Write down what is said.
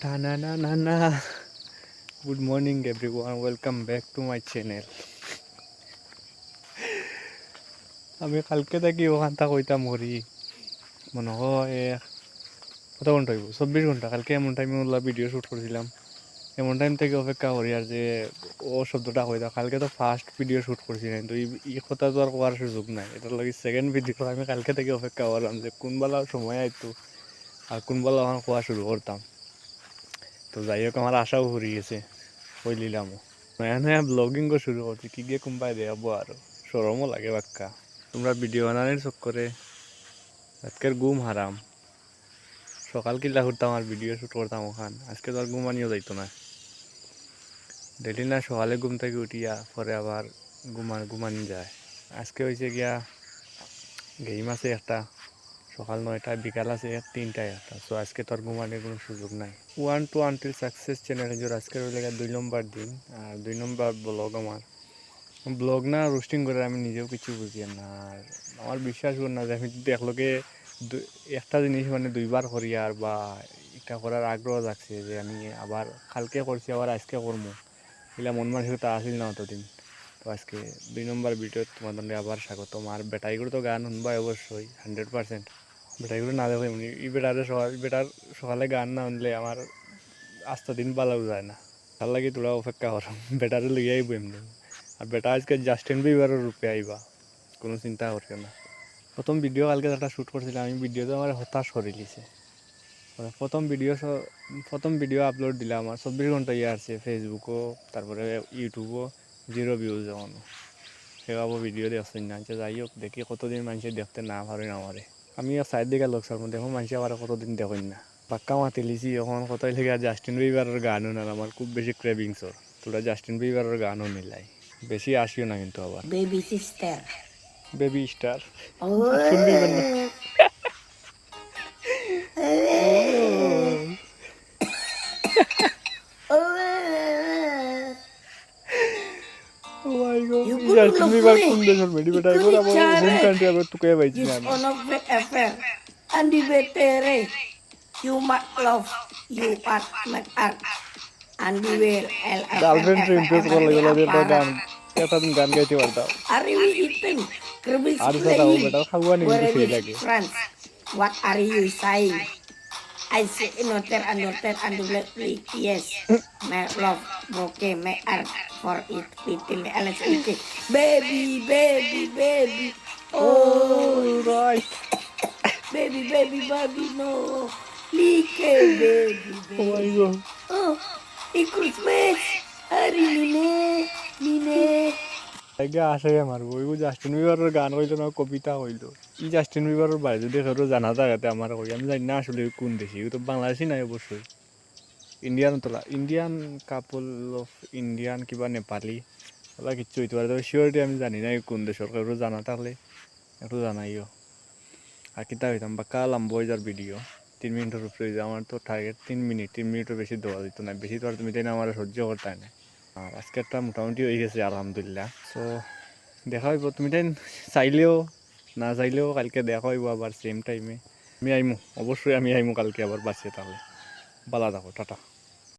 Na na na na na. Good morning everyone. Welcome back to my channel. আমি কালকে থাকি ওখানটা কইতাম করি মনে হয় কত ঘন্টা হইব 24 ঘন্টা। কালকে এমন টাইমে ভিডিও শ্যুট করেছিলাম, এমন টাইম থেকে অপেক্ষা করি আর যে ও শব্দটা কইতা। কালকে তো ফার্স্ট ভিডিও শ্যুট করছিলাম, তো এই কথা তো আর কোয়ার সুযোগ নাই। এটার লাগে সেকেন্ড ভিডিও আমি কালকে থেকে অপেক্ষা করলাম যে কোনবেলা সময় আইতো আর কোনবেলা আমার কোয়া শুরু করতাম। তো যাই হোক, আমার আশাও হয়ে গেছে, কই লিলামও নয়া নয়া ব্লগিং শুরু করছি। কি গিয়ে কোনবাই দেখাবো, আরো সরমও লাগে বাক্কা। তোমরা ভিডিও বানানোর চক্করে আজকের ঘুম হারাম। সকাল কিল্লা করতাম আর ভিডিও শ্যুট করতাম ওখান। আজকে তো আর ঘুমানিও যাইতো না। ডেলি না সকালে ঘুম থেকে উঠিয়া পরে আবার ঘুমানি যায়। আজকে হয়েছে গিয়া গেম আছে একটা, সকাল 9টায়, বিকাল আছে 3টায় একটা। সো আজকে তো আর ঘুমানোর কোনো সুযোগ নাই। 1 to Until Success চ্যানেলে জোর আজকের ওই জায়গায় 2 নম্বর দিন আর 2 নম্বর ব্লগ। আমার ব্লগ না রোস্টিং করে আমি নিজেও কিছু বুঝি না। আর আমার বিশ্বাস করি না যে আমি দেখলোকে একটা জিনিস মানে দুইবার করি আর বা এটা করার আগ্রহ জাগছে যে আমি আবার কালকে করছি আবার আজকে করবো, এগুলা মন মানসিকতা আসিল না অতদিন। তো আজকে 2 নম্বর ভিডিও তোমাদের আবার স্বাগতম। আর বেটাইগুলো তো গান শুনবাই অবশ্যই 100%। বেটাইগুলো না দেখো এমনি এই বেটার সকালে গান না শুনলে আমার আস্তা দিন পালাও যায় না। তার লাগে তোরা অপেক্ষা করো, বেটারে লইয়া আইব এমনি। আর বেটা আজকে জাস্টিন বিবারের রূপে আইবা, কোনো চিন্তা করবে না। প্রথম ভিডিও কালকে একটা শ্যুট করছিলাম আমি, ভিডিওতে আমার হতাশ করে দিছে। প্রথম ভিডিও আপলোড দিলাম, আমার 24 ঘন্টা ইয়ে আসছে ফেসবুকও, তারপরে ইউটিউবও 0 ভিউজ। যেমন সেভাবে ভিডিও দেখছি না। যাই হোক, দেখি কতদিন মানুষের দেখতে না পারে না আমারে। আমি সাইড দিকে লোকসার মধ্যে দেখো মানুষ আবার কতদিন দেখেন না। পাক্কা মাতি লিছি এখন কোথায় থেকে জাস্টিন বিবারের গানও না। আমার খুব বেশি ক্রেভিংসর, তোরা জাস্টিন বিবারের গানও মিলাই বেশি আসিও না কিন্তু আবার। Baby sister. Baby star Oh. শুনবি না। Oh my god, You এই could Justin look Bieber me. কোন দেশের মেডি বেটা? Itu এগুলো আমার হোম dicari. কান্ট্রি আবার তুকে পাইছি না Just আমি। on of the affair. And the betere. You might love. You are not art. And the wear girlfriend Impress করা LFM লাগলো একটা apara. গান, একটা দিন গান গাইতে পারতাম। Are we eating? Kerbis আর সাথে ও playing. বেটা খাওয়ানি কিন্তু Where সেই is লাগে। friends? What are you saying? I say noted and yes. My love okay, my art for it little LSUK. Baby. Oh, right. baby, no. Like oh my baby. God. Oh, it's Christmas. Hari Nine. আগে আসে আমার ওইগো Justin বিবারের গান হইলো না, কবিতা হইলো। ই Justin বিবারের বাইরে যদি কেউ জানা থাকাতে আমার কই, আমি জানি না আসলে কোন দেশি। ও তো বাংলাদেশি নাই অবশ্যই, ইন্ডিয়ান তোলা, ইন্ডিয়ান কাপল অফ ইন্ডিয়ান কিবা নেপালি ওলা কিচ্ছু হইতে পারে। তবে শিওরিটি আমি জানি না কোন দেশের। কেউ জানা থাকলে একটু জানাইও। আর কিতা হইতাম বা কালাম বইজার ভিডিও 3 মিনিটের উপরে হয়ে যায়। আমার তো টার্গেট 3 মিনিটের বেশি দেওয়া দিত না। বেশি তো আর তুমি তাই না আমার সহ্য করতে না। আর আজকেরটা মোটামুটি হয়ে গেছে আলহামদুলিল্লাহ। সো দেখা হইব, তুমি তাই চাইলেও না চাইলেও কালকে দেখা হইব আবার সেম টাইমে। আমি আইমু, অবশ্যই আমি আইমু কালকে আবার বাঁচিয়ে। তাহলে বালা থাকো, টাটা।